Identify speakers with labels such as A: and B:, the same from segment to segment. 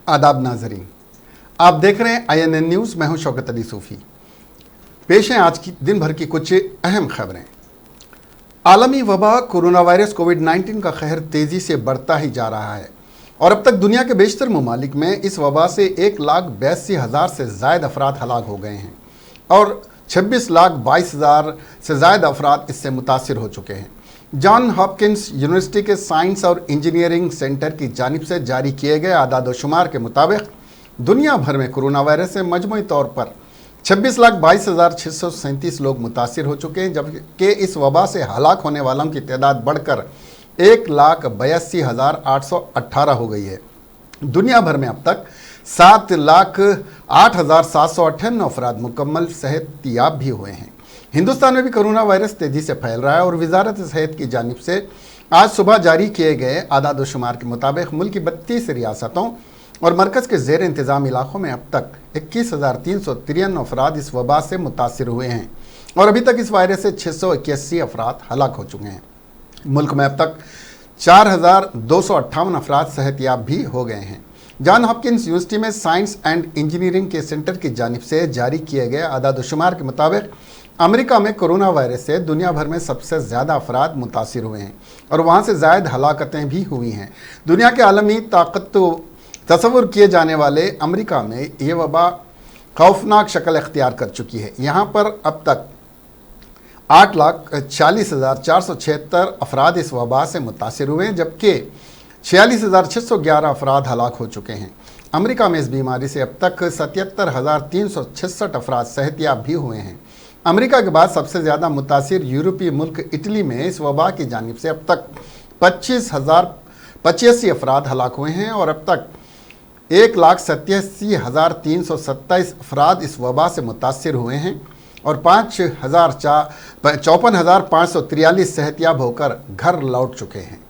A: आदाब नाजरीन, आप देख रहे हैं INN न्यूज़। मैं हूं शौकत अली सूफ़ी। पेश हैं आज की दिन भर की कुछ अहम खबरें। आलमी वबा कोरोना वायरस कोविड-19 का कहर तेज़ी से बढ़ता ही जा रहा है और अब तक दुनिया के बेशतर ममालिक में इस वबा से 1,82,000 से ज़ायद अफराद हलाक हो गए हैं और 26,22,000 से ज़ायद अफराद इससे मुतासिर हो चुके हैं। जॉन हॉपकिंस यूनिवर्सिटी के साइंस और इंजीनियरिंग सेंटर की जानिब से जारी किए गए आदाद-ओ-शुमार के मुताबिक दुनिया भर में कोरोना वायरस से मजमूई तौर पर 26,22,637 लोग मुतासिर हो चुके हैं, जबकि इस वबा से हलाक होने वालों की तादाद बढ़कर 1,82,818 हो गई है। दुनिया भर में अब तक 7,08,758 अफराद मुकम्मल सेहतयाब भी हुए हैं। हिंदुस्तान में भी कोरोना वायरस तेज़ी से फैल रहा है और वजारत सेहत की जानिब से आज सुबह जारी किए गए आदाद-ओ-शुमार के मुताबिक मुल्क की 32 रियासतों और मरकज़ के ज़ेर इंतज़ाम इलाक़ों में अब तक 21,353 अफराद इस वबा से मुतासिर हुए हैं और अभी तक इस वायरस से 681 अफराद हलाक हो चुके हैं। मुल्क में अब तक 4,258 अफराद सेहतयाब भी हो गए हैं। जॉन हॉपकिंस यूनिवर्सिटी में साइंस एंड इंजीनियरिंग के सेंटर की जानिब से जारी किए गए आदाद-ओ-शुमार के मुताबिक अमेरिका में कोरोना वायरस से दुनिया भर में सबसे ज़्यादा अफराद मुतासिर हुए हैं और वहाँ से ज़ायद हलाकतें भी हुई हैं। दुनिया के आलमी ताकत तस्वुर किए जाने वाले अमेरिका में ये वबा खौफनाक शक्ल इख्तियार कर चुकी है। यहाँ पर अब तक 8,40,476 अफराद इस वबा से मुतासिर हुए हैं, जबकि 46,611 अफराद हलाक हो चुके हैं। अमेरिका में इस बीमारी से अब तक 77,366 अफराद सेहतयाब भी हुए हैं। अमेरिका के बाद सबसे ज़्यादा मुतासिर यूरोपीय मुल्क इटली में इस वबा की जानिब से अब तक 25,085 अफराद हलाक हुए हैं और अब तक 1,87,327 अफराद इस वबा से मुतासिर हुए हैं और 54,543 सेहतयाब होकर घर लौट चुके हैं।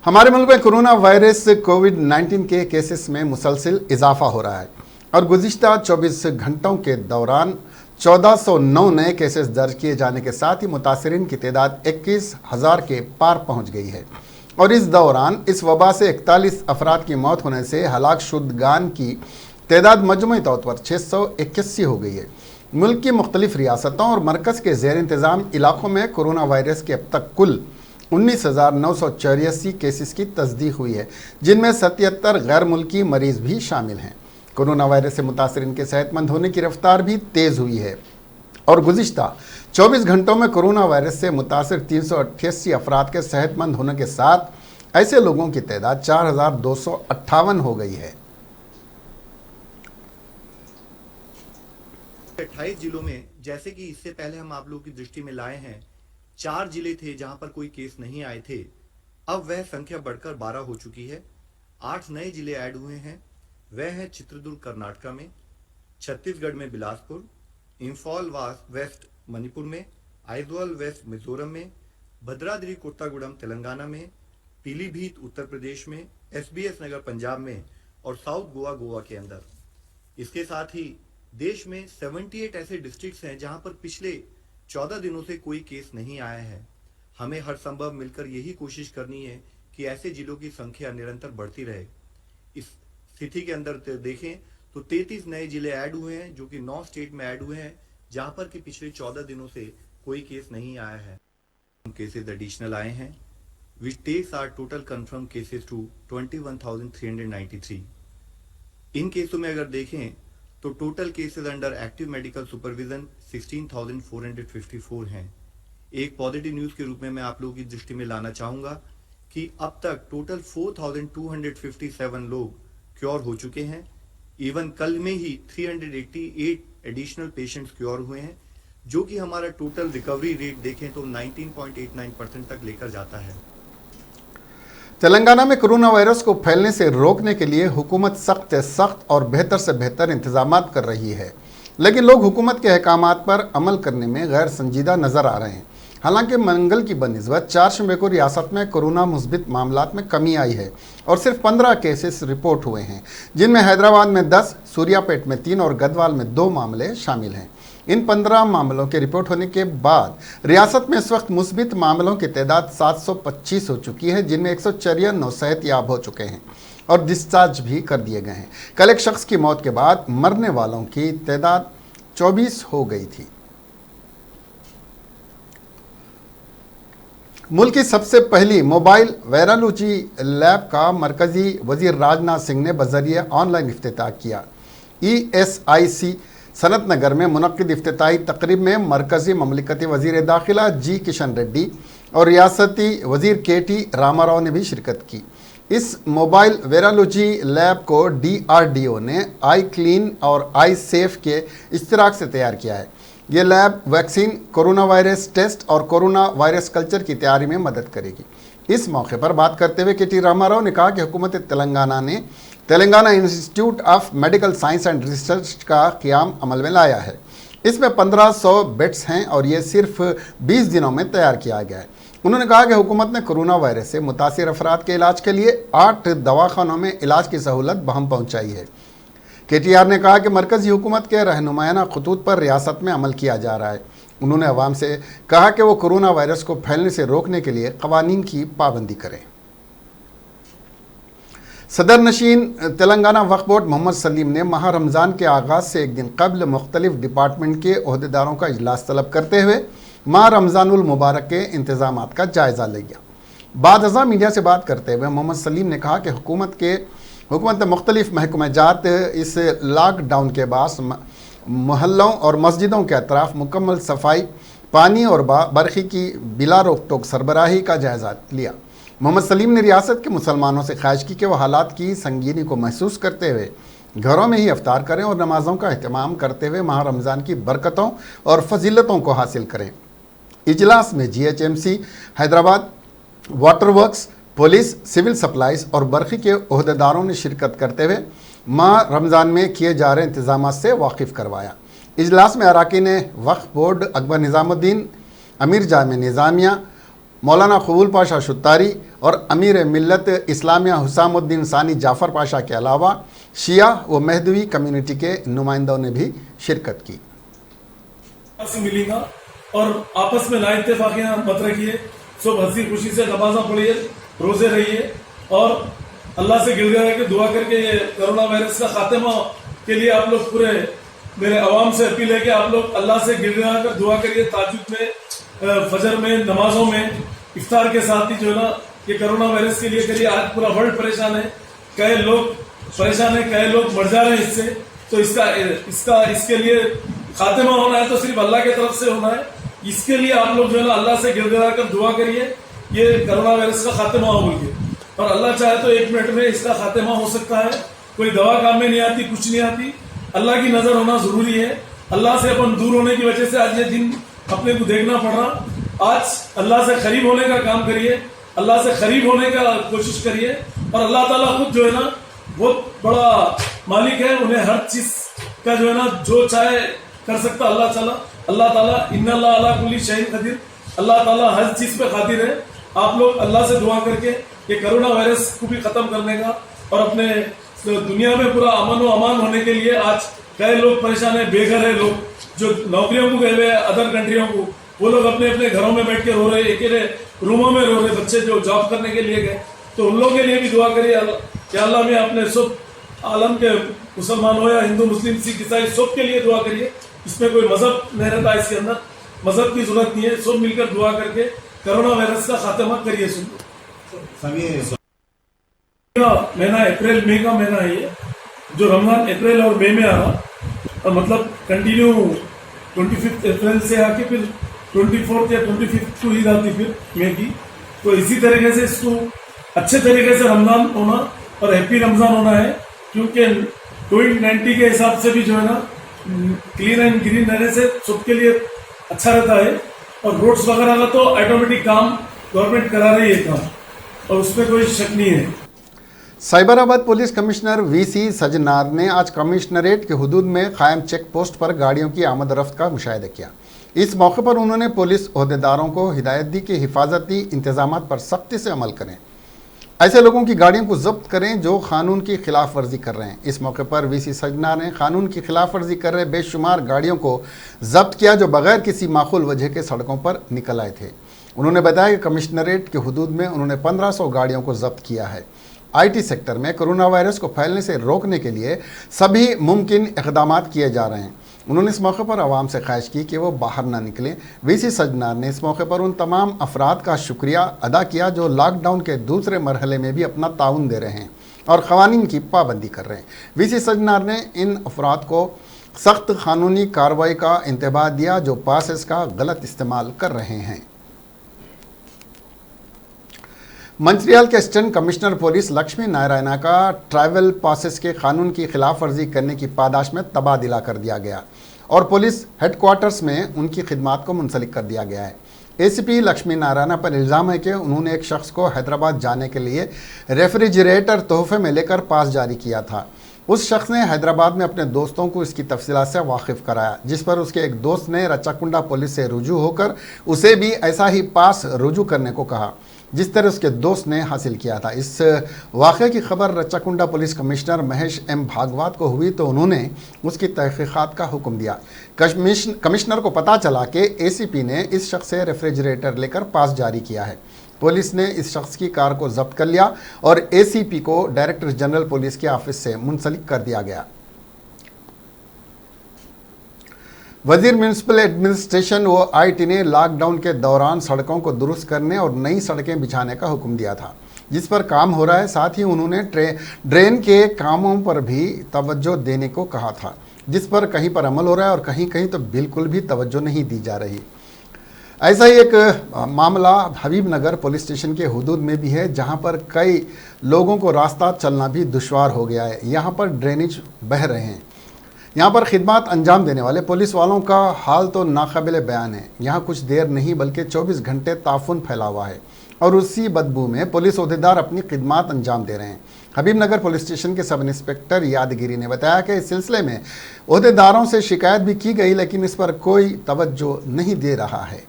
A: हमारे मुल्क में कोरोना वायरस कोविड-19 के केसेस में मुसलसिल इजाफा हो रहा है और गुज़िश्ता 24 घंटों के दौरान 1409 नए केसेस दर्ज किए जाने के साथ ही मुतासिरीन की तादाद 21,000 के पार पहुंच गई है और इस दौरान इस वबा से 41 अफराद की मौत होने से हलाक शुदगान की तादाद मजमूई तौर पर 681 हो गई है। मुल्क की मुख्तलिफ रियासतों और मरकज़ के ज़ेर इंतज़ाम इलाक़ों में कोरोना वायरस के अब तक कुल 19,984 केसेस की तस्दीक हुई है, जिनमें 77 गैर मुल्की मरीज़ भी शामिल हैं। कोरोना वायरस से मुतासिरीन के सेहतमंद होने की रफ्तार भी तेज़ हुई है और गुज़िश्ता 24 घंटों में कोरोना वायरस से मुतासिर 388 अफराद के सेहतमंद होने के साथ ऐसे लोगों की तादाद 4,258 हो गई है।
B: 28 जिलों में, जैसे कि इससे पहले हम आप लोगों की दृष्टि में लाए हैं, 4 जिले थे जहां पर कोई केस नहीं आए थे। अब वह संख्या बढ़कर 12 हो चुकी है। 8 नए जिले ऐड हुए हैं। वह है चित्रदुर्ग कर्नाटका में, छत्तीसगढ़ में बिलासपुर, इंफॉल वेस्ट मणिपुर में, आइजवाल वेस्ट मिजोरम में, भद्राद्री कोट्टागुड़म तेलंगाना में, पीलीभीत उत्तर प्रदेश में, SBS नगर पंजाब में और साउथ गोवा के अंदर। इसके साथ ही देश में 78 ऐसे डिस्ट्रिक्ट्स हैं जहां पर पिछले 14 दिनों से कोई केस नहीं आया है। हमें हर संभव मिलकर यही कोशिश करनी है कि ऐसे जिलों की संख्या निरंतर बढ़ती रहे। इस स्थिति के अंदर देखें तो 33 नए जिले ऐड हुए हैं, जो कि 9 स्टेट में ऐड हुए हैं, जहां पर कि पिछले 14 दिनों से कोई केस नहीं आया है। केसेस एडिशनल आए हैं, which takes our total confirmed cases to 21,393। इन केसों में अगर देखें तो total cases under active medical supervision 16,454 हैं। एक पॉजिटिव न्यूज के रूप में मैं आप लोगों की दृष्टि में लाना चाहूंगा कि अब तक टोटल 4,257 लोग क्योर हो चुके हैं। इवन कल में ही 388 एडिशनल पेशेंट्स क्योर हुए हैं, जो कि हमारा टोटल रिकवरी रेट देखें तो 19.89% तक लेकर जाता है।
A: तेलंगाना में कोरोना वायरस को फैलने से रोकने के लिए हुकूमत सख्त और बेहतर से बेहतर इंतजाम कर रही है, लेकिन लोग हुकूमत के अहकामात पर अमल करने में गैर संजीदा नज़र आ रहे हैं। हालांकि मंगल की बनिस्बत 4 शंबे को रियासत में कोरोना मुस्बित मामलात में कमी आई है और सिर्फ 15 केसेस रिपोर्ट हुए हैं, जिनमें हैदराबाद में 10, सूर्यापेट में 3 और गढ़वाल में 2 मामले शामिल हैं। इन 15 मामलों के रिपोर्ट होने के बाद रियासत में इस वक्त मुस्बित मामलों की तादाद 725 हो चुकी है, जिनमें 154 सेहतयाब हो चुके हैं। और डिस्चार्ज भी कर दिए गए हैं। कल एक शख्स की मौत के बाद मरने वालों की तादाद 24 हो गई थी। मुल्क की सबसे पहली मोबाइल वायरोलॉजी लैब का मरकजी वजीर राजनाथ सिंह ने बजरिए ऑनलाइन इफ्तिताह किया। ESIC सनत नगर में मुनक्किद इफ्तिताही तकरीब में मरकजी ममलिकती वजीर दाखिला जी किशन रेड्डी और रियासती वजीर KT रामाराव ने भी शिरकत की। इस मोबाइल वायरोलॉजी लैब को DRDO ने आई क्लीन और आई सेफ के इश्तराक से तैयार किया है। ये lab vaccine, corona virus test और कोरोना वायरस कल्चर की तैयारी में मदद करेगी। इस मौके पर बात करते हुए KT रामाराव ने कहा कि हुकूमत तेलंगाना ने Telangana institute of medical science and research का क़याम अमल में लाया है। इसमें 1500 बेड्स हैं और ये सिर्फ 20 दिनों में तैयार किया गया है। उन्होंने कहा कि हुकूमत ने कोरोना वायरस से मुतासिर अफराद के इलाज के लिए 8 दवाखानों में इलाज की सहूलत बहम पहुँचाई है। KTR ने कहा कि मरकज़ी हुकूमत के रहनुमायाना खतूत पर रियासत में अमल किया जा रहा है। उन्होंने अवाम से कहा कि वो कोरोना वायरस को फैलने से रोकने के लिए कवानीन की पाबंदी करें। सदर नशीन तेलंगाना वक्फ बोर्ड मोहम्मद सलीम ने माह रमज़ान के आगाज़ से एक दिन कबल मुख्तलिफ डिपार्टमेंट के ओहदेदारों का इजलास तलब करते हुए माह रमज़ानुल मुबारक के इंतज़ाम का जायज़ा लिया। बाद अज़ा मीडिया से बात करते हुए मोहम्मद सलीम ने कहा कि हुकूमत मुख्तलिफ महकमात इस लॉकडाउन के बाद मोहल्लों और मस्जिदों के अतराफ़ मुकम्मल सफाई, पानी और बरखी की बिला रोक टोक सरबराही का जायज़ा लिया। मोहम्मद सलीम ने रियासत के मुसलमानों से ख्वाहिश की कि वह हालात की संगीनी को महसूस करते हुए घरों में ही अफ्तार करें और नमाज़ों का अहतमाम करते हुए माह रमज़ान की बरकतों और फजीलतों को हासिल करें। इजलास में GHMC Hyderabad, water works, police, civil supplies और बरखी के ओहदेदारों ने शिरकत करते हुए माह रमज़ान में किए जा रहे इंतजाम से वाकिफ़ करवाया। इजलास में अराकीन वक्फ बोर्ड अकबर निज़ामुद्दीन, अमीर जामे निज़ामिया, मौलाना कबूल पाशा शुत्तारी और अमीर मिल्लत इस्लामिया हुसामुद्दीन सानी जाफ़र पाशा के अलावा शिया व महदवी कम्युनिटी के नुमाइंदों ने भी शिरकत की।
C: मिलेगा और आपस में नाइत्तेफाकियां मत रखिए, सब हंसी खुशी से नमाज़ा पढ़िए, रोजे रहिए और अल्लाह से गिड़गिड़ा के दुआ करके ये कोरोना वायरस का खात्मा के लिए आप लोग पूरे मेरे अवाम से अपील है कि आप लोग अल्लाह से गिड़गिड़ा कर दुआ करिए। ताजुद में, फजर में, नमाजों में, इफ्तार के साथ ही जो है ना ये कोरोना वायरस के लिए करिए। आज पूरा वर्ल्ड परेशान है, कई लोग परेशान है, कई लोग मर जा रहे हैं इससे। तो इसके लिए खात्मा होना है तो सिर्फ अल्लाह की तरफ से होना है। इसके लिए आप लोग जो है ना अल्लाह से गिड़गिड़ा कर दुआ करिए ये कोरोना वायरस का खात्मा हो बोलिए। और अल्लाह चाहे तो 1 मिनट में इसका खात्मा हो सकता है। कोई दवा काम में नहीं आती, कुछ नहीं आती। अल्लाह की नजर होना जरूरी है। अल्लाह से अपन दूर होने की वजह से आज ये दिन अपने को देखना पड़ रहा। आज अल्लाह से करीब होने का काम करिए, अल्लाह से करीब होने का कोशिश करिए। और अल्लाह ताला खुद जो है ना बहुत बड़ा मालिक है, उन्हें हर चीज का जो है ना जो चाहे कर सकता अल्लाह ताला। इन्नल्लाह अला कुल्ली शैइन कदीर, अल्लाह ताला हर चीज पे खातिर है। आप लोग अल्लाह से दुआ करके ये कोरोना वायरस को भी खत्म करने का और अपने दुनिया में पूरा अमन व अमान होने के लिए आज कई लोग परेशान है, बेघर है, लोग जो नौकरियों को गए हुए अदर कंट्रियों को, वो लोग अपने अपने घरों में बैठ के रो रहे, अकेले रूमों में रो रहे, बच्चे जो जॉब करने के लिए गए। तो उन लोगों के लिए भी दुआ करिए कि अल्लाह में अपने सब आलम के मुसलमान हो या हिंदू, मुस्लिम, सिख, ईसाई सब के लिए दुआ करिए। इसमें कोई मजहब नहीं रहता, इसके अंदर मजहब की जरूरत नहीं है। सब मिलकर दुआ करके कोरोना वायरस का खात्मा करिए। महीना अप्रैल मई का महीना है ये, जो रमजान अप्रैल और मई में आ रहा और मतलब कंटिन्यू 25 अप्रैल से आके फिर 24 या 25 को ईद आती फिर मई की। तो इसी तरीके से इसको अच्छे तरीके से रमजान होना और हैप्पी रमजान होना है, क्योंकि कोविड-19 के हिसाब से भी जो है ना क्लीन एंड ग्रीन रहने से सबके लिए अच्छा रहता है। और रोड्स वगैरह का तो ऑटोमेटिक काम गवर्नमेंट करा रही है काम, और उसमें कोई शक नहीं है।
A: Cyberabad police commissioner VC Sajjanar ने आज कमिश्नरेट के हुदूद में कायम चेक पोस्ट पर गाड़ियों की आमद रफ्त का मुशाहिदा किया। इस मौके पर उन्होंने पुलिस ओहदेदारों को हिदायत दी कि हिफाजती इंतजामात पर सख्ती से अमल करें, ऐसे लोगों की गाड़ियों को जब्त करें जो कानून की खिलाफ वर्जी कर रहे हैं। इस मौके पर VC सजनार ने कानून की खिलाफ वर्जी कर रहे बेशुमार गाड़ियों को जब्त किया जो बगैर किसी माकूल वजह के सड़कों पर निकल आए थे। उन्होंने बताया कि कमिश्नरेट के हुदूद में उन्होंने 1500 गाड़ियों को जब्त किया है। आईटी सेक्टर में कोरोना वायरस को फैलने से रोकने के लिए सभी मुमकिन इक़दाम किए जा रहे हैं। उन्होंने इस मौके पर आवाम से ख्वाहिश की कि वो बाहर ना निकलें। वीसी सज्जनार ने इस मौके पर उन तमाम अफराद का शुक्रिया अदा किया जो लॉकडाउन के दूसरे मरहले में भी अपना ताउन दे रहे हैं और क़वानीन की पाबंदी कर रहे हैं। वीसी सज्जनार ने इन अफराद को सख्त कानूनी कार्रवाई का इंतबाह दिया जो पासेस का गलत इस्तेमाल कर रहे हैं। मंचिरियाल के assistant commissioner police Lakshmi Narayana का ट्रैवल पासेस के कानून की खिलाफ वर्जी करने की पादाश में तबादला कर दिया गया और पुलिस हेडक्वार्टर्स में उनकी खिदमात को मुंसलिक कर दिया गया है। एसीपी लक्ष्मी नारायणा पर इल्ज़ाम है कि उन्होंने एक शख्स को हैदराबाद जाने के लिए रेफ्रिजरेटर तोहफे में लेकर पास जारी किया था। उस शख्स ने हैदराबाद में अपने दोस्तों को इसकी तफसीलात से वाकिफ़ कराया, जिस पर उसके एक दोस्त ने रचाकुंडा पुलिस से रुजू होकर उसे भी ऐसा ही पास रुजू करने को कहा जिस तरह उसके दोस्त ने हासिल किया था। इस वाक़े की खबर Rachakonda police commissioner Mahesh M Bhagwat को हुई तो उन्होंने उसकी तहक़ीक़ात का हुक्म दिया। कमिश्नर को पता चला कि एसीपी ने इस शख्स से रेफ्रिजरेटर लेकर पास जारी किया है। पुलिस ने इस शख्स की कार को जब्त कर लिया और एसीपी को डायरेक्टर जनरल पुलिस के ऑफिस से मुंसलिक कर दिया गया। वजीर म्यूनसिपल एडमिनिस्ट्रेशन व आईटी ने लॉकडाउन के दौरान सड़कों को दुरुस्त करने और नई सड़कें बिछाने का हुक्म दिया था, जिस पर काम हो रहा है। साथ ही उन्होंने ड्रेन के कामों पर भी तवज्जो देने को कहा था, जिस पर कहीं पर अमल हो रहा है और कहीं कहीं तो बिल्कुल भी तवज्जो नहीं दी जा रही। ऐसा ही एक मामला हबीबनगर पुलिस स्टेशन के हुदूद में भी है, जहां पर कई लोगों को रास्ता चलना भी दुश्वार हो गया है। यहां पर ड्रेनेज बह रहे हैं। यहाँ पर खिदमत अंजाम देने वाले पुलिस वालों का हाल तो नाकाबिले बयान है। यहाँ कुछ देर नहीं बल्कि 24 घंटे ताफुन फैला हुआ है और उसी बदबू में पुलिस ओहदेदार अपनी खिदमत अंजाम दे रहे हैं। हबीबनगर पुलिस स्टेशन के सब इंस्पेक्टर यादगिरी ने बताया कि इस सिलसिले में ओहदेदारों से शिकायत भी की गई, लेकिन इस पर कोई तवज्जो नहीं दे रहा है।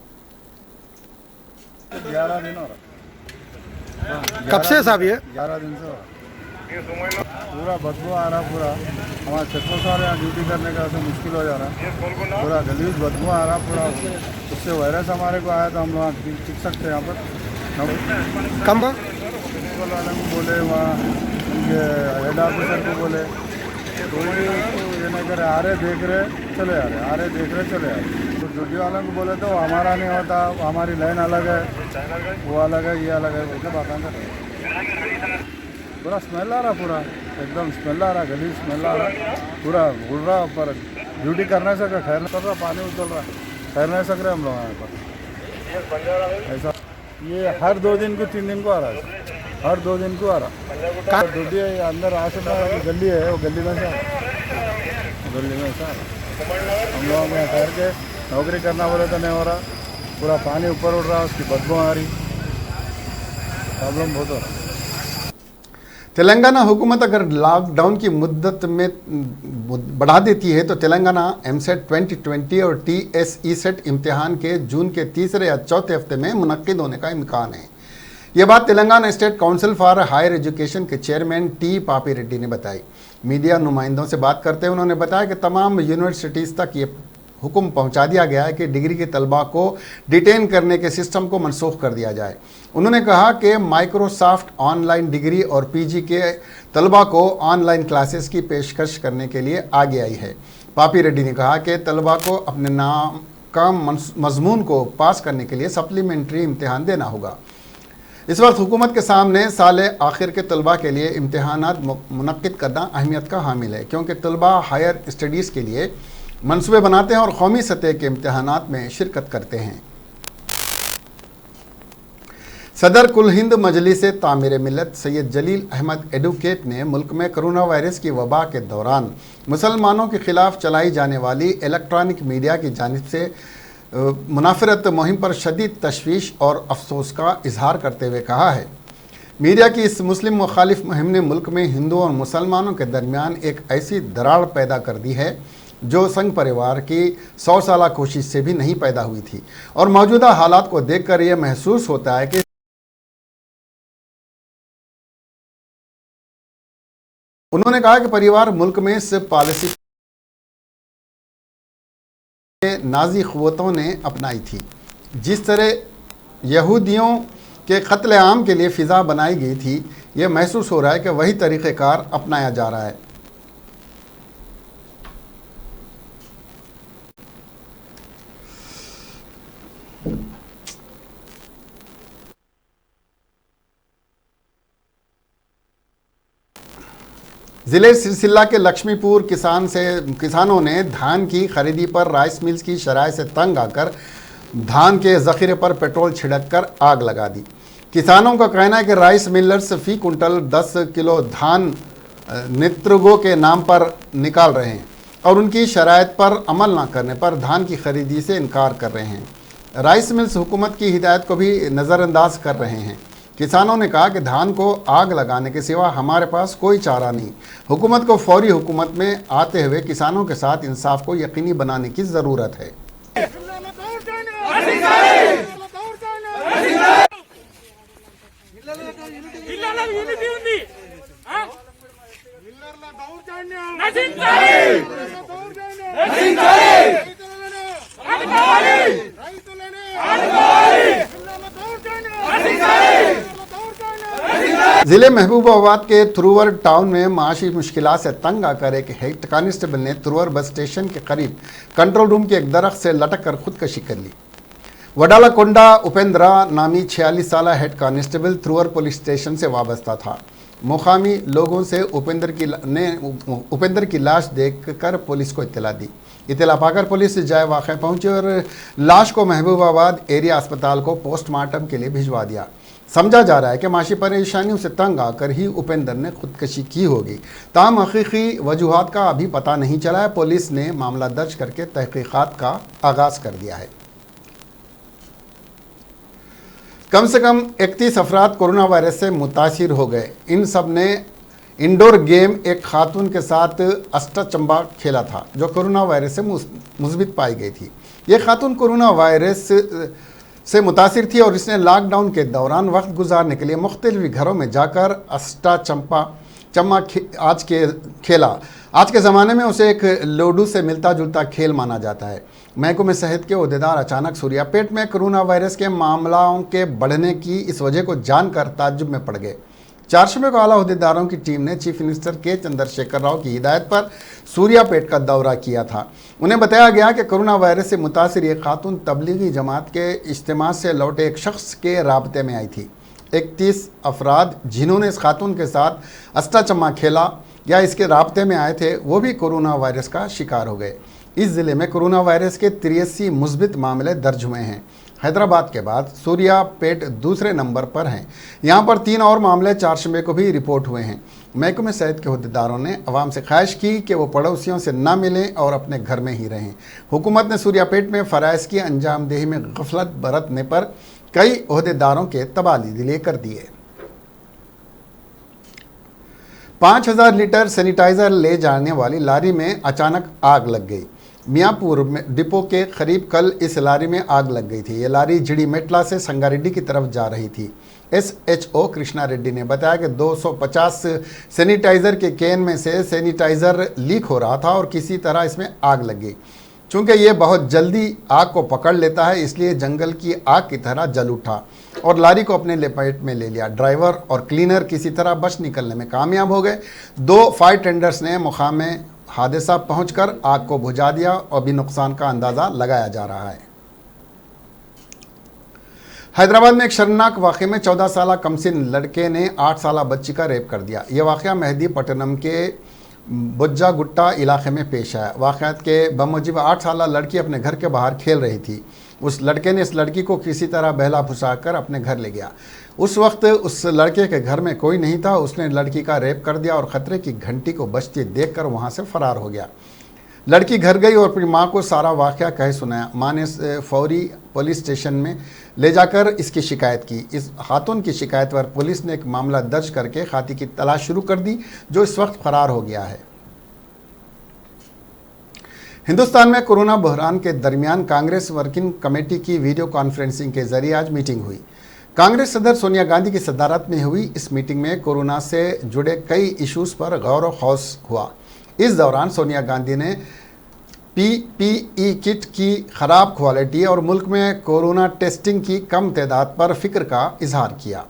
D: 11 दिन हो रहा।
E: कब से साहब ये
D: 11 दिन से हो रहा। पूरा बदबू आ रहा, पूरा हमारे छत्रों सारे यहाँ ड्यूटी करने का ऐसे मुश्किल हो जा रहा है। पूरा गलीज बदबू आ रहा पूरा, उससे वायरस हमारे को आया तो हम लोग टिक सकते हैं यहाँ पर।
E: कम
D: प्रिंसिपल वाले को बोले, वहाँ उनके हेड ऑफिसर को बोले, कोई ये नहीं करे, आ रहे देख रहे चले आ रहे, आ रहे देख रहे चले आ रहे। तो ड्यूटी वालों को बोले तो हमारा नहीं होता, हमारी लाइन अलग है, वो अलग है, ये अलग है, बोलते बातें कर। पूरा स्मेल आ रहा, पूरा एकदम स्मेल आ रहा, गलीज स्मेल आ रहा, पूरा उड़ रहा पर ड्यूटी कर नहीं सक रहा, ठहर नहीं रहा, पानी उछल रहा, ठहर नहीं सक रहे हम लोग यहाँ पर। ऐसा ये हर 2 दिन को 3 दिन को आ रहा है, हर 2 दिन को आ रहा। ड्यूटी है अंदर आसपास गली है, वो गली में से आ रहा, गली में से आ रहा। हम लोग में ठहर के नौकरी करना बोले तो नहीं हो रहा, पूरा पानी ऊपर उड़ रहा, उसकी बदबू आ रही, प्रॉब्लम बहुत हो रहा।
A: तेलंगाना हुकूमत अगर लॉकडाउन की मुद्दत में बढ़ा देती है तो तेलंगाना एमसेट 2020 और टीएसई सेट इम्तिहान के जून के तीसरे या चौथे हफ्ते में मुनक्किद होने का इम्कान है। ये बात Telangana state council for higher education के चेयरमैन टी पापी रेड्डी ने बताई। मीडिया नुमाइंदों से बात करते हुए उन्होंने बताया कि तमाम यूनिवर्सिटीज़ तक ये हुक्म पहुंचा दिया गया है कि डिग्री के तलबा को डिटेन करने के सिस्टम को मनसूख कर दिया जाए। उन्होंने कहा कि माइक्रोसॉफ्ट ऑनलाइन डिग्री और पीजी के तलबा को ऑनलाइन क्लासेस की पेशकश करने के लिए आगे आई है। पापी रेड्डी ने कहा कि तलबा को अपने नाम का मजमून को पास करने के लिए सप्लीमेंट्री इम्तिहान देना होगा। इस वक्त हुकूमत के सामने साल आखिर के तलबा के लिए इम्तिहानात मुनक्किद करना अहमियत का हामिल है, क्योंकि तलबा हायर स्टडीज़ के लिए मनसूबे बनाते हैं और कौमी सतह के इम्तिहानात में शिरकत करते हैं। सदर कुल हिंद मजलिस तामीर मिल्लत सैयद जलील अहमद एडवोकेट ने मुल्क में कोरोना वायरस की वबा के दौरान मुसलमानों के खिलाफ चलाई जाने वाली इलेक्ट्रॉनिक मीडिया की जानिब से मुनाफरत मुहिम पर शदीद तशवीश और अफसोस का इजहार करते हुए कहा है, मीडिया की इस मुस्लिम मुखालिफ मुहिम ने मुल्क में हिंदुओं और मुसलमानों के दरमियान एक ऐसी दरार पैदा कर दी है जो संघ परिवार की 100 साला कोशिश से भी नहीं पैदा हुई थी और मौजूदा हालात को देखकर यह महसूस होता है कि उन्होंने कहा कि परिवार मुल्क में इस पॉलिसी नाजी क़ुव्वतों ने अपनाई थी। जिस तरह यहूदियों के कत्ल आम के लिए फ़िज़ा बनाई गई थी, ये महसूस हो रहा है कि वही तरीक़ेकार अपनाया जा रहा है। जिले सिरसिल्ला के लक्ष्मीपुर किसानों ने धान की खरीदी पर राइस मिल्स की शराइ से तंग आकर धान के ज़ख़ीरे पर पेट्रोल छिड़क कर आग लगा दी। किसानों का कहना है कि राइस मिलर्स फी कुंटल 10 किलो धान नेतृत्व के नाम पर निकाल रहे हैं और उनकी शराइत पर अमल न करने पर धान की खरीदी से इनकार कर रहे हैं। राइस मिल्स हुकूमत की हिदायत को भी नज़रअंदाज कर रहे हैं। किसानों ने कहा कि धान को आग लगाने के सिवा हमारे पास कोई चारा नहीं। हुकूमत को फौरी हुकूमत में आते हुए किसानों के साथ इंसाफ को यकीनी बनाने की ज़रूरत है। जिले महबूबाबाद के थ्रुवर टाउन में माशी मुश्किलात से तंग आकर एक हेड कांस्टेबल ने थ्रुवर बस स्टेशन के करीब कंट्रोल रूम के एक दरख्त से लटक कर खुदकशी कर ली। वडाला कोंडा उपेंद्रा नामी 46 साल हेड कांस्टेबल थ्रुवर पुलिस स्टेशन से वाबस्ता था। मुकामी लोगों से उपेंद्र की लाश देखकर पुलिस को इत्तला दी। इत्तला पाकर पुलिस जाए वाक़े पहुंची और लाश को महबूबाबाद एरिया अस्पताल को पोस्टमार्टम के लिए भिजवा दिया। समझा जा रहा है कि माशी परेशानियों से तंग आकर ही उपेंद्र ने खुदकशी की होगी। ताहम हकीकी वजूहात का अभी पता नहीं चला है। पुलिस ने मामला दर्ज करके तहकीकात का आगाज़ कर दिया है। कम से कम 31 अफराद कोरोना वायरस से मुतासिर हो गए। इन सब ने इंडोर गेम एक खातून के साथ अष्टाचंबा खेला था जो कोरोना वायरस से मुस्बित पाई गई थी। ये खातून कोरोना वायरस से मुतासिर थी और इसने लॉकडाउन के दौरान वक्त गुजारने के लिए मुख्तलिफ घरों में जाकर अष्टाचम्मा खेला। आज के ज़माने में उसे एक लूडो से मिलता जुलता खेल माना जाता है। महकमे सेहत के ओहदेदार अचानक सूर्यापेट में कोरोना वायरस के मामलों के बढ़ने की इस वजह को जानकर ताज्जुब में पड़ गए। चारशंबे को आला ओहदेदारों की टीम ने चीफ मिनिस्टर के चंद्रशेखर राव की हिदायत पर सूर्यापेट का दौरा किया था। उन्हें बताया गया कि कोरोना वायरस से मुतासिर एक खातून तबलीगी जमात के इज्तिमा से लौटे एक शख्स के राबते में आई थी। 31 अफराद जिन्होंने इस खातून के साथ अष्टाचम्मा खेला या इसके राबते में आए थे वो भी कोरोना वायरस का शिकार हो गए। इस ज़िले में कोरोना वायरस के 83 मुस्बित मामले दर्ज हुए हैं। हैदराबाद के बाद सूर्यापेट दूसरे नंबर पर हैं। यहाँ पर 3 और मामले चारशंबे को भी रिपोर्ट हुए हैं। महकमे सेहत के अहदेदारों ने अवाम से ख्वाहिश की कि वो पड़ोसियों से ना मिलें और अपने घर में ही रहें। हुकूमत ने सूर्यापेट में फ़राइज़ की अंजामदेही में गफलत बरतने पर कई अहदेदारों के तबादले कर दिए। 5000 लीटर सैनिटाइज़र ले जाने वाली लारी में अचानक आग लग गई। मियाँपुर में डिपो के करीब कल इस लारी में आग लग गई थी। ये लारी जिड़ीमेटला से संगारेड्डी की तरफ जा रही थी। SHO कृष्णा रेड्डी ने बताया कि 250 सैनिटाइज़र के कैन में से सैनिटाइज़र लीक हो रहा था और किसी तरह इसमें आग लग गई। चूँकि ये बहुत जल्दी आग को पकड़ लेता है इसलिए जंगल की आग की तरह जल उठा और लारी को अपने लपेट में ले लिया। ड्राइवर और क्लीनर किसी तरह बच निकलने में कामयाब हो गए। 2 फायर टेंडर्स ने मुकामे हादसा पहुंचकर आग को बुझा दिया और भी नुकसान का अंदाज़ा लगाया जा रहा है। हैदराबाद में एक शर्मनाक वाक़े में 14 साल कमसिन लड़के ने 8 साल बच्ची का रेप कर दिया। यह वाक़या मेहदीपट्टनम के बुज्जा गुट्टा इलाके में पेश आया। वाक़यात के बमूजिब 8 साल लड़की अपने घर के बाहर खेल रही थी। उस लड़के ने इस लड़की को किसी तरह बहला फुसा कर अपने घर ले गया। उस वक्त उस लड़के के घर में कोई नहीं था। उसने लड़की का रेप कर दिया और ख़तरे की घंटी को बजती देखकर वहाँ से फ़रार हो गया। लड़की घर गई और अपनी माँ को सारा वाक़या कह सुनाया। माँ ने फौरी पुलिस स्टेशन में ले जाकर इसकी शिकायत की। इस खातून की शिकायत पर पुलिस ने एक मामला दर्ज करके खाती की तलाश शुरू कर दी जो इस वक्त फ़रार हो गया है। हिंदुस्तान में कोरोना बहरान के दरमियान कांग्रेस वर्किंग कमेटी की वीडियो कॉन्फ्रेंसिंग के जरिए आज मीटिंग हुई। कांग्रेस सदर सोनिया गांधी की सदारत में हुई इस मीटिंग में कोरोना से जुड़े कई इश्यूज़ पर गौर व खौस हुआ। इस दौरान सोनिया गांधी ने PPE किट की ख़राब क्वालिटी और मुल्क में कोरोना टेस्टिंग की कम तादाद पर फ़िक्र का इजहार किया।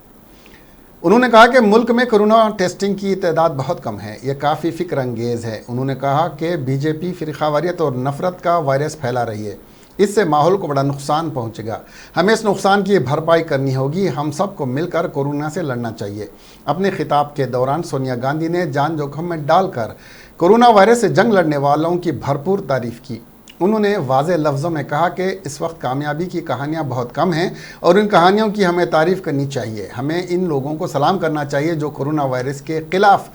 A: उन्होंने कहा कि मुल्क में कोरोना टेस्टिंग की तादाद बहुत कम है, यह काफ़ी फिक्र अंगेज़ है। उन्होंने कहा कि बीजेपी फ़िरकावारियत और नफ़रत का वायरस फैला रही है, इससे माहौल को बड़ा नुकसान पहुंचेगा। हमें इस नुकसान की भरपाई करनी होगी। हम सबको मिलकर कोरोना से लड़ना चाहिए। अपने खिताब के दौरान सोनिया गांधी ने जान जोखिम में डालकर कोरोना वायरस से जंग लड़ने वालों की भरपूर तारीफ़ की। उन्होंने वाज़े लफ्ज़ों में कहा कि इस वक्त कामयाबी की कहानियाँ बहुत कम हैं और इन कहानियों की हमें तारीफ़ करनी चाहिए। हमें इन लोगों को सलाम करना चाहिए जो कोरोना वायरस के ख़िलाफ़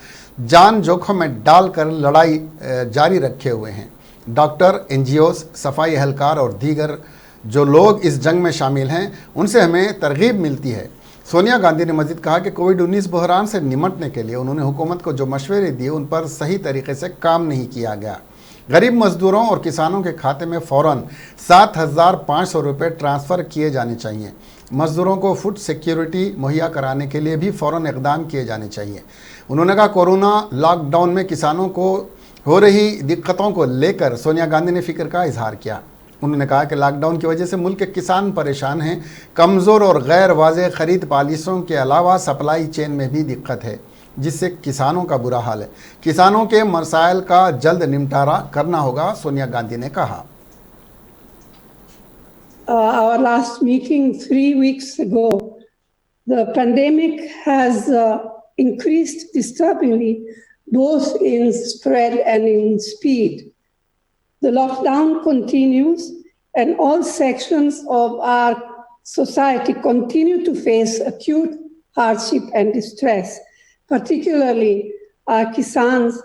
A: जान जोखिम में डालकर लड़ाई जारी रखे हुए हैं। डॉक्टर, NGOs, सफाई एहलकार और दीगर जो लोग इस जंग में शामिल हैं, उनसे हमें तरगीब मिलती है। सोनिया गांधी ने मज़ीद कहा कि कोविड-19 बहरान से निमटने के लिए उन्होंने हुकूमत को जो मशवरे दिए उन पर सही तरीके से काम नहीं किया गया। गरीब मजदूरों और किसानों के खाते में फ़ौरन 7,500 रुपये ट्रांसफ़र किए जाने चाहिए। मजदूरों को फूड सिक्योरिटी मुहैया कराने के लिए भी फ़ौरन इक़दाम किए जाने चाहिए। उन्होंने कहा कोरोना लॉकडाउन में किसानों को हो रही दिक्कतों को लेकर सोनिया गांधी ने फ़िक्र का इजहार किया। उन्होंने कहा कि लॉकडाउन की वजह से मुल्क के किसान परेशान हैं। कमज़ोर और गैर वाज़ेह ख़रीद पॉलिसियों के अलावा सप्लाई चेन में भी दिक्कत है, जिससे किसानों का बुरा हाल है। किसानों के मसाइल का जल्द निपटारा करना होगा, सोनिया गांधी ने कहा।
F: Our last meeting 3 weeks ago, the pandemic has increased disturbingly, both in spread and in speed. The lockdown continues, and all sections of our society continue to face acute hardship and distress, particularly our kisans,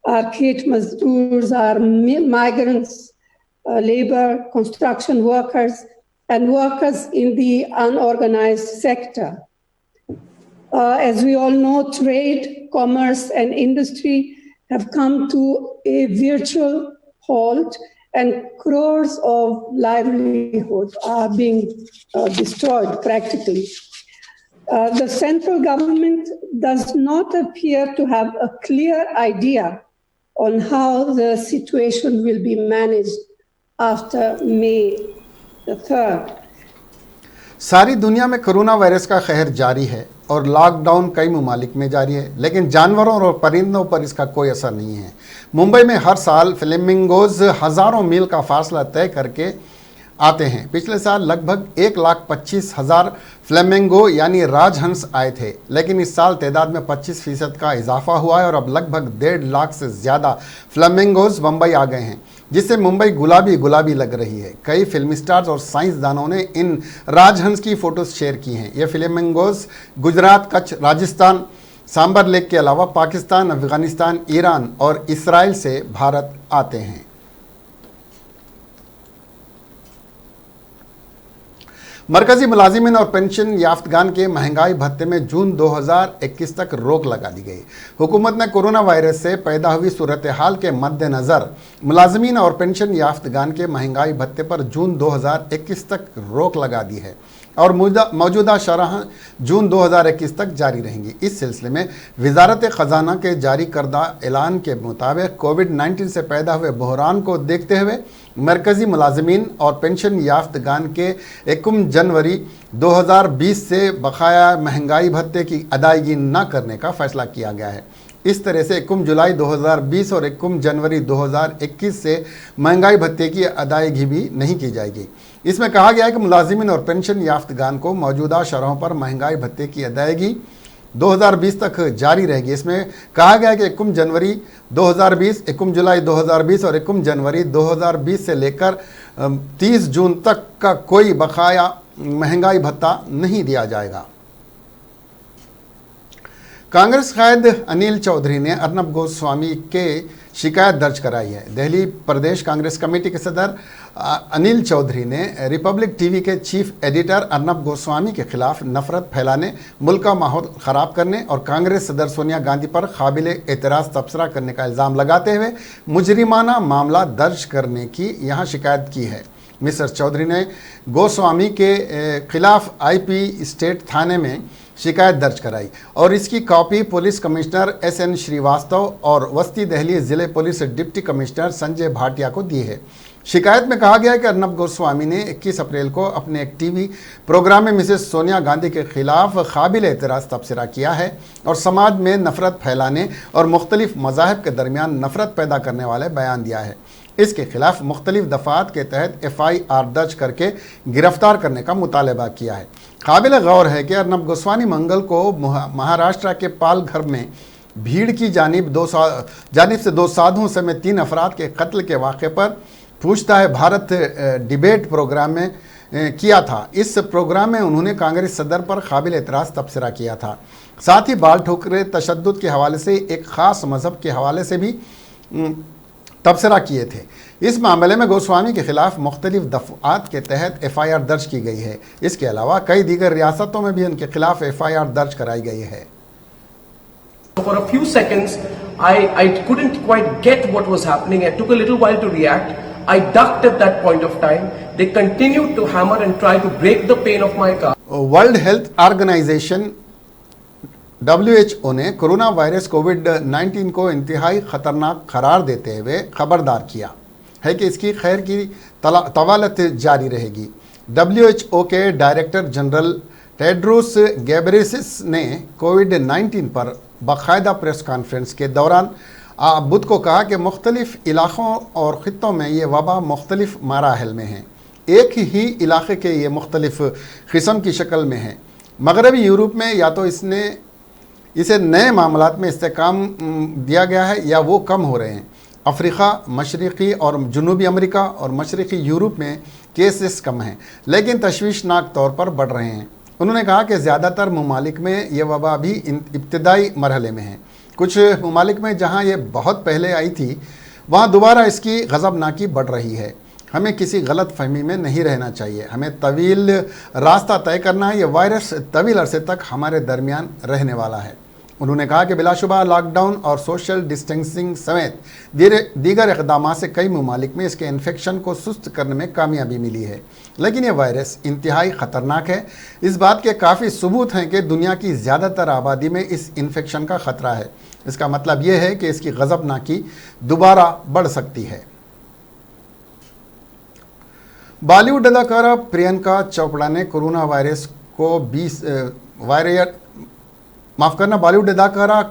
F: our khet mazdoors, our migrants, labor, construction workers, and workers in the unorganized sector. As we all know, trade, commerce, and industry have come to a virtual halt, and crores of livelihoods are being destroyed practically. The central government does not appear to have a clear idea on how the situation will be managed after May the 3rd.
A: सारी दुनिया में corona virus का कहर जारी है और lockdown कई ममालिक में जारी है, लेकिन जानवरों और परिंदों पर इसका कोई असर नहीं है। मुंबई में हर साल फ्लेमिंगोज हज़ारों मील का फासला तय करके आते हैं। पिछले साल लगभग 1,25,000 फ्लेमिंगो यानी राजहंस आए थे, लेकिन इस साल तादाद में 25% का इजाफा हुआ है और अब लगभग 1.5 लाख से ज़्यादा फ्लेमिंगोज मुंबई आ गए हैं, जिससे मुंबई गुलाबी गुलाबी लग रही है। कई फिल्म स्टार्स और साइंसदानों ने इन राजहंस की फ़ोटोज़ शेयर की हैं। ये फ्लेमिंगोज गुजरात, कच्छ, राजस्थान, सांबर लेक के अलावा पाकिस्तान, अफगानिस्तान, ईरान और इसराइल से भारत आते हैं। मरकजी मुलाजिमिन और पेंशन याफ्तगान के महंगाई भत्ते में जून 2021 तक रोक लगा दी गई। हुकूमत ने कोरोना वायरस से पैदा हुई सूरत हाल के मद्देनज़र मुलाजिमिन और पेंशन याफ्तगान के महंगाई भत्ते पर जून 2021 तक रोक लगा दी है और मौजूदा शरह जून 2021 तक जारी रहेंगी। इस सिलसिले में वजारत ख़जाना के जारी करदा ऐलान के मुताबिक कोविड-19 से पैदा हुए बहरान को देखते हुए मरकज़ी मुलाजिमीन और पेंशन याफ्तगान के 1 जनवरी 2020 से बकाया महंगाई भत्ते की अदायगी न करने का फ़ैसला किया गया है। इस तरह से 1 जुलाई 2020 और 1 जनवरी 2021 से महंगाई भत्ते की अदायगी भी नहीं की जाएगी। इसमें कहा गया है कि मुलाजिमिन और पेंशन याफ्तगान को मौजूदा शरहों पर महंगाई भत्ते की अदायगी 2020 तक जारी रहेगी। इसमें कहा गया है कि 1 जनवरी 2020, 1 जुलाई 2020 और 1 जनवरी 2020 से लेकर 30 जून तक का कोई बकाया महंगाई भत्ता नहीं दिया जाएगा। कांग्रेस कायद अनिल चौधरी ने अर्नब गोस्वामी के शिकायत दर्ज कराई है। दिल्ली प्रदेश कांग्रेस कमेटी के सदर अनिल चौधरी ने रिपब्लिक टीवी के चीफ एडिटर अर्नब गोस्वामी के खिलाफ नफरत फैलाने, मुल्क का माहौल ख़राब करने और कांग्रेस सदर सोनिया गांधी पर काबिल एतराज़ तबसरा करने का इल्ज़ाम लगाते हुए मुजरिमाना मामला दर्ज करने की यहाँ शिकायत की है। मिस्टर चौधरी ने गोस्वामी के खिलाफ IP स्टेट थाने में शिकायत दर्ज कराई और इसकी copy police commissioner SN Srivastava और वस्ती दिल्ली ज़िले police deputy commissioner Sanjay Bhatia को दी है। शिकायत में कहा गया है कि अर्नब गोस्वामी ने 21 अप्रैल को अपने एक टीवी प्रोग्राम में मिसेस सोनिया गांधी के खिलाफ काबिल एतराज़ तबसरा किया है और समाज में नफरत फैलाने और मुख्तलिफ मज़ाहिब के दरमियान नफरत पैदा करने वाले बयान दिया है। इसके खिलाफ मुख्तलिफ दफ़ात के तहत FIR दर्ज करके गिरफ्तार करने का मुतालबा किया है। काबिल गौर है कि अर्नब गोस्वामी मंगल को महाराष्ट्र के पालघर में भीड़ की जानिब से 2 साधुओं समेत 3 अफराद के कत्ल के वाक़े पर पूछता है भारत डिबेट प्रोग्राम में किया था। इस प्रोग्राम में उन्होंने कांग्रेस सदर पर काबिल एतराज़ तबसरा किया था। साथ ही बाल ठोकरे तशद्दुद के हवाले से एक ख़ास मज़हब के हवाले से भी तबसरा किए थे। इस मामले में गोस्वामी के खिलाफ मुख्तलिफ दफ़ात के तहत FIR दर्ज की गई है। इसके अलावा कई दीगर रियासतों में भी उनके खिलाफ FIR दर्ज कराई गई है।
G: For a few seconds, I couldn't quite get what was happening. I took a little while to react. I ducked at that point of time. They continued to hammer and try to break the pane of my car.
A: World health organization WHO ने corona virus कोविड-19 को इंतहाई ख़तरनाक करार देते हुए खबरदार किया है कि इसकी खैर की तवालत जारी रहेगी। WHO के डायरेक्टर जनरल टेड्रोस गैब्रेसिस ने कोविड-19 पर बाकायदा प्रेस कॉन्फ्रेंस के दौरान बुध को कहा कि मुख्तलिफ इलाक़ों और ख़ित्तों में ये वबा मुख्तलिफ मराहिल में हैं। एक ही इलाक़े के ये मुख्तलिफ किस्म की शक्ल में है। मगरबी यूरोप में या तो इसे नए मामलात में इस्तेकाम दिया गया है या वो कम हो रहे हैं। अफ्रीका, मशरक़ी और जनूबी अमेरिका और मशरक़ी यूरोप में केसेस कम हैं लेकिन तशवीशनाक तौर पर बढ़ रहे हैं। उन्होंने कहा कि ज़्यादातर ममालिक में ये वबा भी इब्तदाई मरहले में है। कुछ ममालिक में जहाँ ये बहुत पहले आई थी वहाँ दोबारा इसकी गज़बनाकी बढ़ रही है। हमें किसी गलत फहमी में नहीं रहना चाहिए। हमें तवील रास्ता तय करना है। ये वायरस तवील अरसे तक हमारे दरमियान रहने वाला है। उन्होंने कहा कि बिलाशुबा लॉकडाउन और सोशल डिस्टेंसिंग समेत दीगर इक़दाम से कई ममालिक में इसके इन्फेक्शन को सुस्त करने में कामयाबी मिली है, लेकिन यह वायरस इंतहाई ख़तरनाक है। इस बात के काफ़ी सबूत हैं कि दुनिया की ज़्यादातर आबादी में इस इन्फेक्शन का ख़तरा है। इसका मतलब यह है कि इसकी गज़बनाकी दोबारा बढ़ सकती है। बॉलीवुड अदाकारा प्रियंका चोपड़ा ने कोरोना वायरस को बॉलीवुड अदाकारा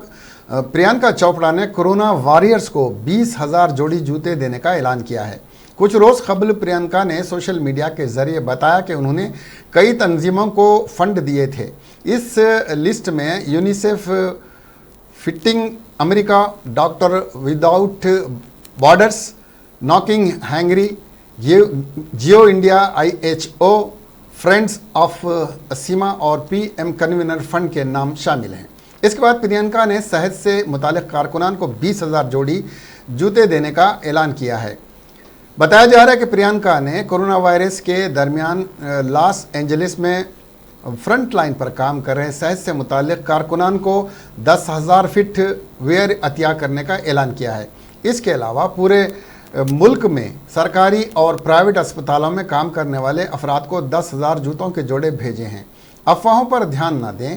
A: प्रियंका चोपड़ा ने कोरोना वॉरियर्स को 20,000 जोड़ी जूते देने का ऐलान किया है। कुछ रोज़ कबल प्रियंका ने सोशल मीडिया के ज़रिए बताया कि उन्होंने कई तंजीमों को फंड दिए थे। इस लिस्ट में UNICEF, feeding America, doctor without borders, knocking hungry, Jio India, IHO, friends of Seema और PM कन्वीनर फंड के नाम शामिल हैं। इसके बाद प्रियंका ने सेहत से मुतालिक कारकुनान को 20,000 जोड़ी जूते देने का ऐलान किया है। बताया जा रहा है कि प्रियंका ने कोरोना वायरस के दरमियान लॉस एंजलिस में फ्रंट लाइन पर काम कर रहे सेहत से मुतालिक कारकुनान को 10,000 फीट वेयर अतिया करने का ऐलान किया है। इसके अलावा पूरे मुल्क में सरकारी और प्राइवेट अस्पतालों में काम करने वाले अफराद को 10,000 जूतों के जोड़े भेजे हैं। अफवाहों पर ध्यान न दें,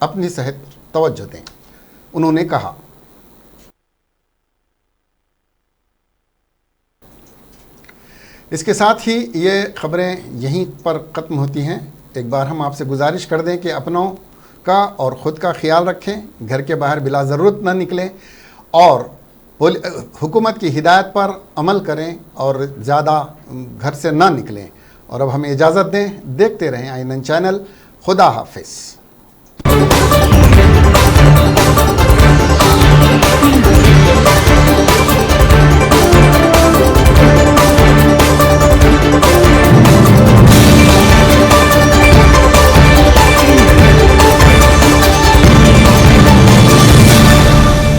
A: अपनी सेहत तवज्जो दें, उन्होंने कहा। इसके साथ ही ये खबरें यहीं पर ख़त्म होती हैं। एक बार हम आपसे गुजारिश कर दें कि अपनों का और ख़ुद का ख्याल रखें, घर के बाहर बिला ज़रूरत न निकलें और हुकूमत की हिदायत पर अमल करें और ज़्यादा घर से ना निकलें। और अब हमें इजाज़त दें। देखते रहें INN चैनल। खुदा हाफिज़।